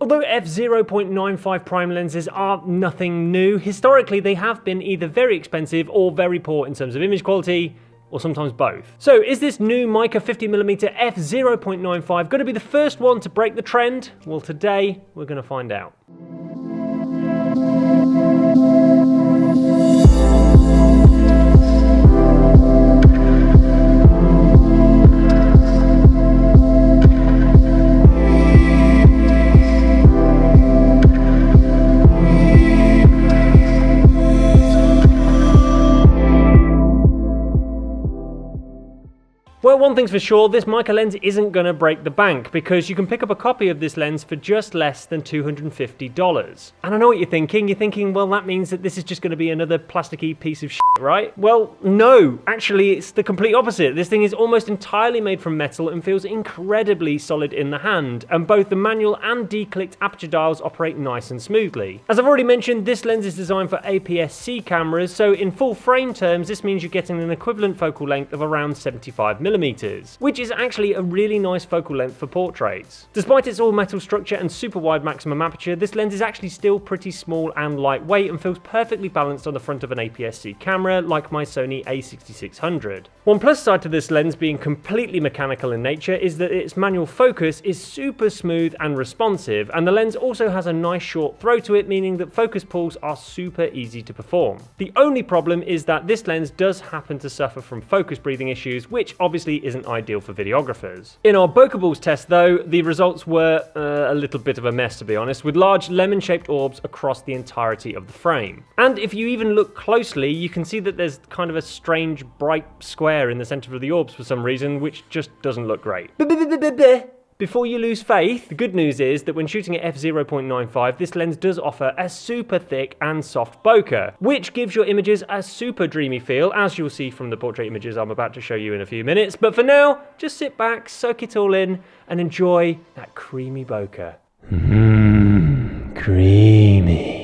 Although f/0.95 prime lenses are nothing new, historically they have been either very expensive or very poor in terms of image quality, or sometimes both. So is this new Meike 50mm f/0.95 going to be the first one to break the trend? Well, today we're going to find out. Well, one thing's for sure, this Meike lens isn't going to break the bank, because you can pick up a copy of this lens for just less than $250. And I know what you're thinking, well, that means that this is just going to be another plasticky piece of shit, right? Well, no, actually it's the complete opposite. This thing is almost entirely made from metal and feels incredibly solid in the hand, and both the manual and declicked aperture dials operate nice and smoothly. As I've already mentioned, this lens is designed for APS-C cameras, so in full frame terms, this means you're getting an equivalent focal length of around 75mm. Which is actually a really nice focal length for portraits. Despite its all metal structure and super wide maximum aperture, this lens is actually still pretty small and lightweight and feels perfectly balanced on the front of an APS-C camera like my Sony a6600. One plus side to this lens being completely mechanical in nature is that its manual focus is super smooth and responsive, and the lens also has a nice short throw to it, meaning that focus pulls are super easy to perform. The only problem is that this lens does happen to suffer from focus breathing issues, which obviously isn't ideal for videographers. In our Bokeh Balls test though, the results were a little bit of a mess, to be honest, with large lemon-shaped orbs across the entirety of the frame. And if you even look closely, you can see that there's kind of a strange bright square in the center of the orbs for some reason, which just doesn't look great. Before you lose faith, the good news is that when shooting at f/0.95, this lens does offer a super thick and soft bokeh, which gives your images a super dreamy feel, as you'll see from the portrait images I'm about to show you in a few minutes. But for now, just sit back, soak it all in, and enjoy that creamy bokeh. Creamy.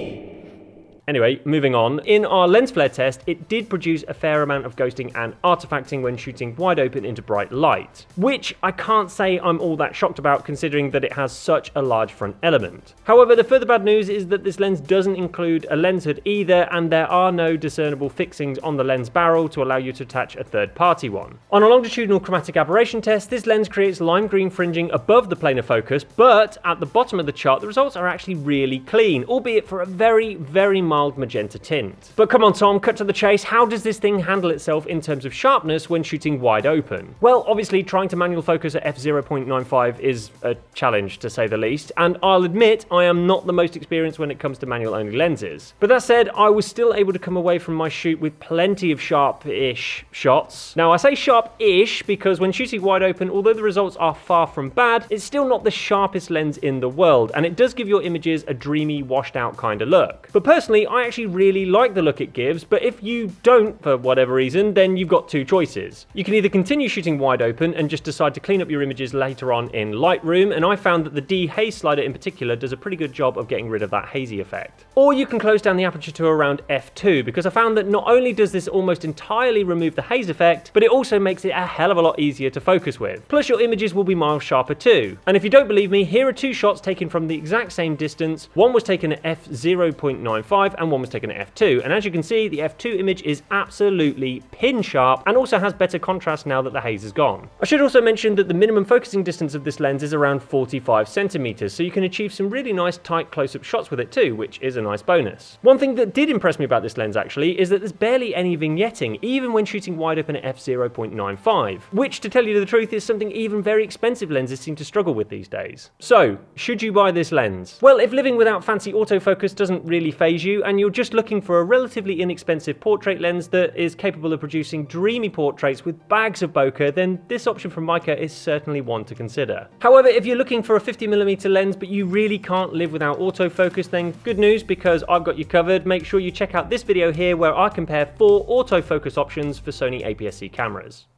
Anyway, moving on. In our lens flare test, it did produce a fair amount of ghosting and artifacting when shooting wide open into bright light, which I can't say I'm all that shocked about considering that it has such a large front element. However, the further bad news is that this lens doesn't include a lens hood either, and there are no discernible fixings on the lens barrel to allow you to attach a third-party one. On a longitudinal chromatic aberration test, this lens creates lime green fringing above the plane of focus, but at the bottom of the chart, the results are actually really clean, albeit for a very, very mild magenta tint. But come on Tom, cut to the chase, how does this thing handle itself in terms of sharpness when shooting wide open? Well, obviously trying to manual focus at f/0.95 is a challenge to say the least, and I'll admit I am not the most experienced when it comes to manual only lenses. But that said, I was still able to come away from my shoot with plenty of sharp-ish shots. Now I say sharp-ish because when shooting wide open, although the results are far from bad, it's still not the sharpest lens in the world, and it does give your images a dreamy, washed out kind of look. But personally, I actually really like the look it gives, but if you don't for whatever reason, then you've got two choices. You can either continue shooting wide open and just decide to clean up your images later on in Lightroom, and I found that the de-haze slider in particular does a pretty good job of getting rid of that hazy effect. Or you can close down the aperture to around f2, because I found that not only does this almost entirely remove the haze effect, but it also makes it a hell of a lot easier to focus with. Plus your images will be miles sharper too. And if you don't believe me, here are two shots taken from the exact same distance. One was taken at f/0.95 and one was taken at f2, and as you can see, the f2 image is absolutely pin sharp and also has better contrast now that the haze is gone. I should also mention that the minimum focusing distance of this lens is around 45 centimeters, so you can achieve some really nice tight close-up shots with it too, which is a nice bonus. One thing that did impress me about this lens actually is that there's barely any vignetting, even when shooting wide open at f/0.95, which to tell you the truth is something even very expensive lenses seem to struggle with these days. So, should you buy this lens? Well, if living without fancy autofocus doesn't really faze you and you're just looking for a relatively inexpensive portrait lens that is capable of producing dreamy portraits with bags of bokeh, then this option from Meike is certainly one to consider. However, if you're looking for a 50mm lens but you really can't live without autofocus, then good news because I've got you covered. Make sure you check out this video here where I compare 4 autofocus options for Sony APS-C cameras.